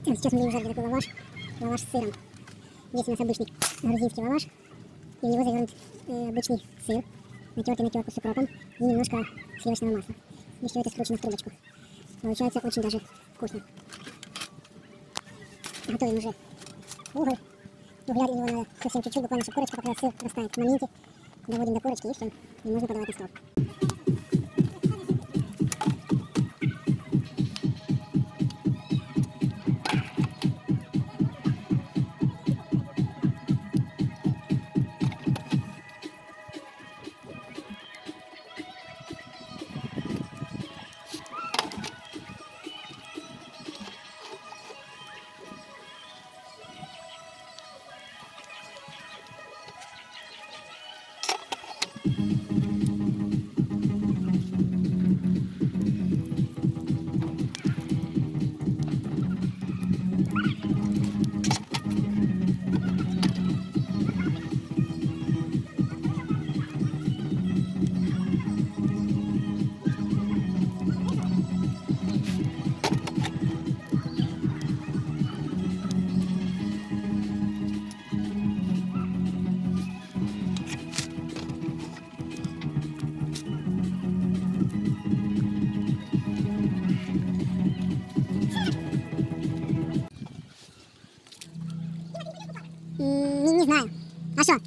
Сейчас мы будем жарить такой лаваш. Лаваш с сыром. Здесь у нас обычный грузинский лаваш. И в него завернут обычный сыр, натертый на терку с укропом и немножко сливочного масла. И все это скручено в трубочку. Получается очень даже вкусно. Готовим уже уголь. Угля его надо совсем чуть-чуть, буквально, чтобы корочка как раз сыр растает в моменте. Доводим до корочки и все. И можно подавать на стол. Не знаю. А что?